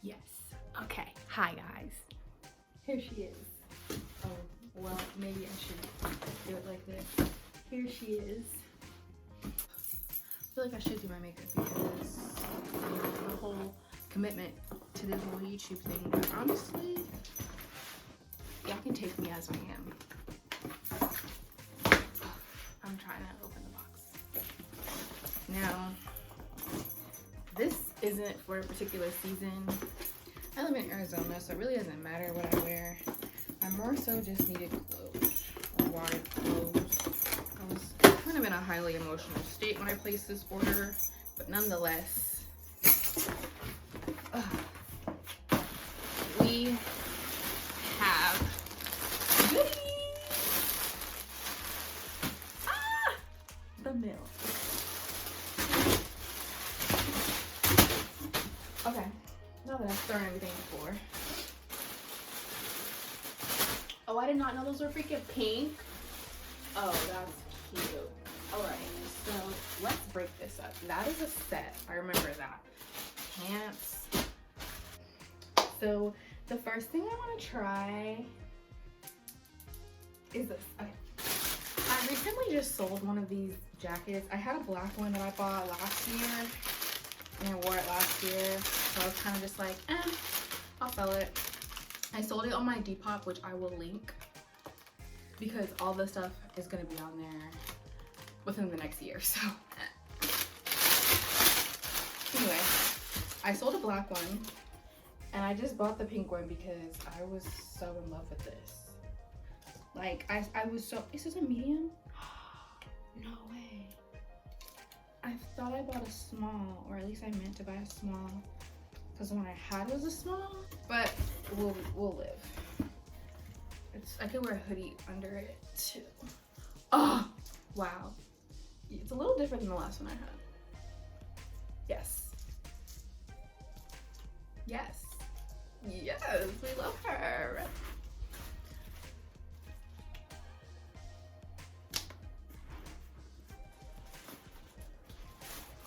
Yes. Okay. Hi guys. Here she is. Oh, well, maybe I should do it like this. Here she is. I feel like I should do my makeup because the whole commitment to this whole YouTube thing. But honestly, y'all can take me as I am. I'm trying to open the box. Now, this isn't for a particular season. I live in Arizona, so it really doesn't matter what I wear. I more so just needed clothes, or wanted clothes. I was kind of in a highly emotional state when I placed this order, but nonetheless, we have goodies. The milk. Okay, now that I've thrown everything before. Oh, I did not know those were freaking pink. Oh, that's cute. Alright, so let's break this up. That is a set. I remember that. Pants. So the first thing I want to try is this. Okay. I recently just sold one of these jackets. I had a black one that I bought last year and I wore it last year. So I was kind of just like, I'll sell it. I sold it on my Depop, which I will link because all the stuff is going to be on there within the next year. So anyway, I sold a black one and I just bought the pink one because I was so in love with this. Like I was so, is this a medium? No way. I thought I bought a small, or at least I meant to buy a small because the one I had was a small, but we'll live. I could wear a hoodie under it too. Oh, wow. It's a little different than the last one I had. Yes. Yes. Yes, we love her.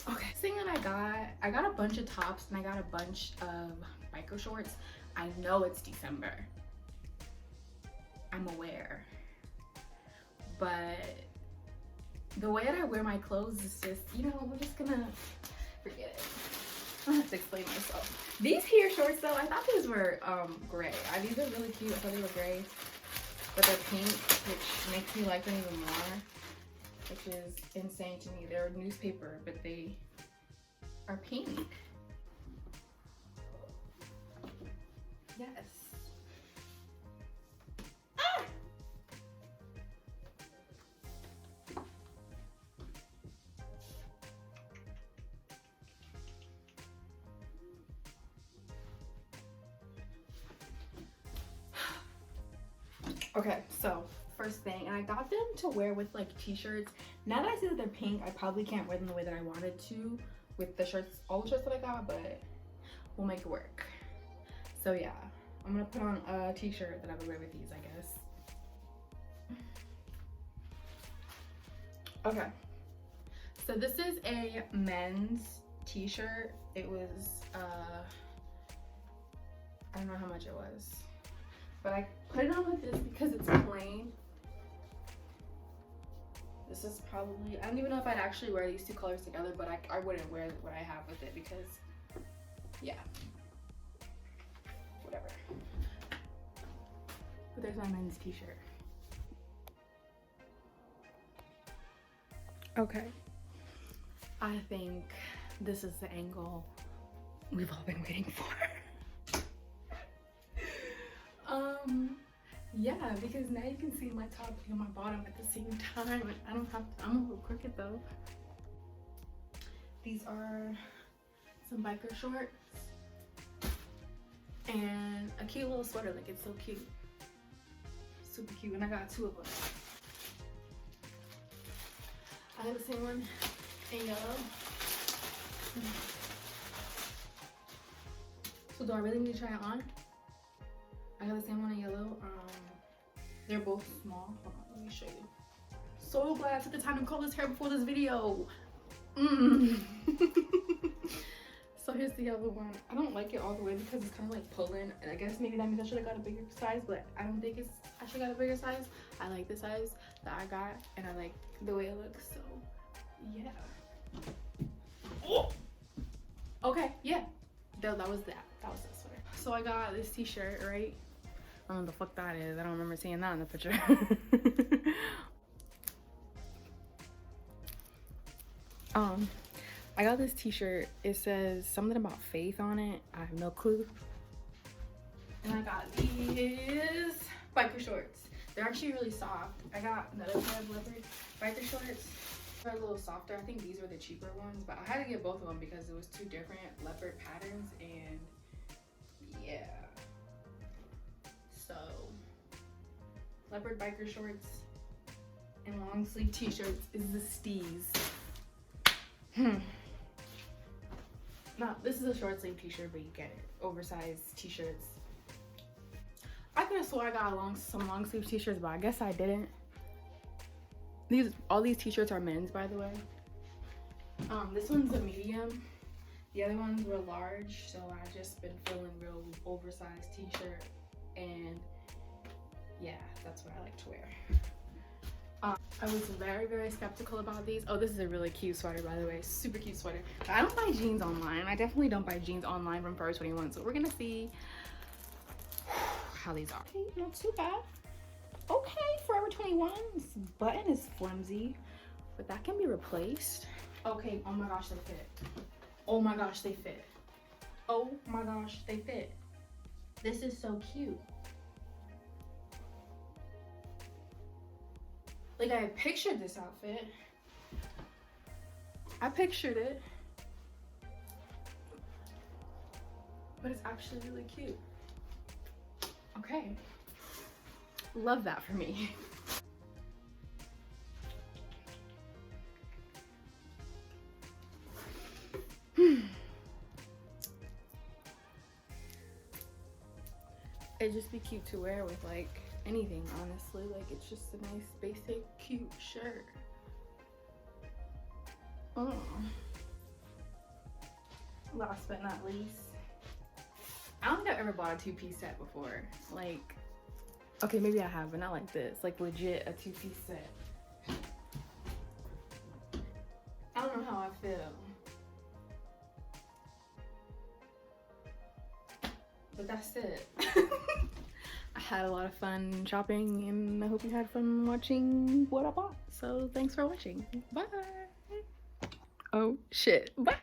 Okay, thing that I got a bunch of tops and I got a bunch of biker shorts. I know it's December. I'm aware. But the way that I wear my clothes is just, you know, we're just gonna forget it. I don't have to explain myself. These here shorts though, I thought these were gray. These are really cute. I thought they were gray. But they're pink, which makes me like them even more. Which is insane to me. They're newspaper, but they are pink. Yes. Ah! Okay, so first thing, and I got them to wear with like t-shirts. Now that I see that they're pink, I probably can't wear them the way that I wanted to with the shirts, all the shirts that I got, but we'll make it work. So yeah, I'm gonna put on a t-shirt that I would wear with these, I guess. Okay, so this is a men's t-shirt. It was, I don't know how much it was, but I put it on with this because it's plain. This is probably, I don't even know if I'd actually wear these two colors together, but I wouldn't wear what I have with it because, yeah, whatever. But there's my men's t-shirt. Okay, I think this is the angle we've all been waiting for. Yeah, because now you can see my top and my bottom at the same time, and I don't have to, I'm a little crooked though. These are some biker shorts and a cute little sweater. Like, it's so cute, super cute, and I got two of them. I have the same one in yellow. So do I really need to try it on? I have the same one in yellow. They're both small. Hold on, let me show you. So glad I took the time to curl this hair before this video. So here's the yellow one. I don't like it all the way because it's kind of like pulling, and I guess maybe that means I should have got a bigger size, but I don't think I should have got a bigger size. I like the size that I got, and I like the way it looks, so yeah. Oh! Okay, yeah. That was that. That was this sweater. So I got this t-shirt, right? I don't know what the fuck that is. I don't remember seeing that in the picture. I got this t-shirt. It says something about faith on it. I have no clue. And I got these biker shorts. They're actually really soft. I got another pair of leopard biker shorts. They're a little softer. I think these were the cheaper ones, but I had to get both of them because it was two different leopard patterns, and yeah. So leopard biker shorts and long sleeve t-shirts is the steez. No, this is a short sleeve t-shirt, but you get it. Oversized t-shirts. I could have swore I got some long sleeve t-shirts, but I guess I didn't. All these t-shirts are men's, by the way. This one's a medium. The other ones were large, so I just been feeling real oversized t-shirt, and yeah, that's what I like to wear. I was very, very skeptical about these. Oh, this is a really cute sweater, by the way. Super cute sweater. I don't buy jeans online. I definitely don't buy jeans online from Forever 21, so we're gonna see how these are. Okay, not too bad. Okay, Forever 21. This button is flimsy, but that can be replaced. Okay, oh my gosh, they fit. Oh my gosh, they fit. Oh my gosh, they fit. This is so cute. Like, I pictured this outfit. I pictured it. But it's actually really cute. Okay. Love that for me. It'd just be cute to wear with like anything, honestly. Like, it's just a nice basic cute shirt. Last but not least, I don't think I've ever bought a two-piece set before. Like, okay, maybe I have, but not like this. Like, legit a two-piece set. I don't know how I feel, but that's it. I had a lot of fun shopping, and I hope you had fun watching what I bought. So thanks for watching. Bye. Oh shit. Bye.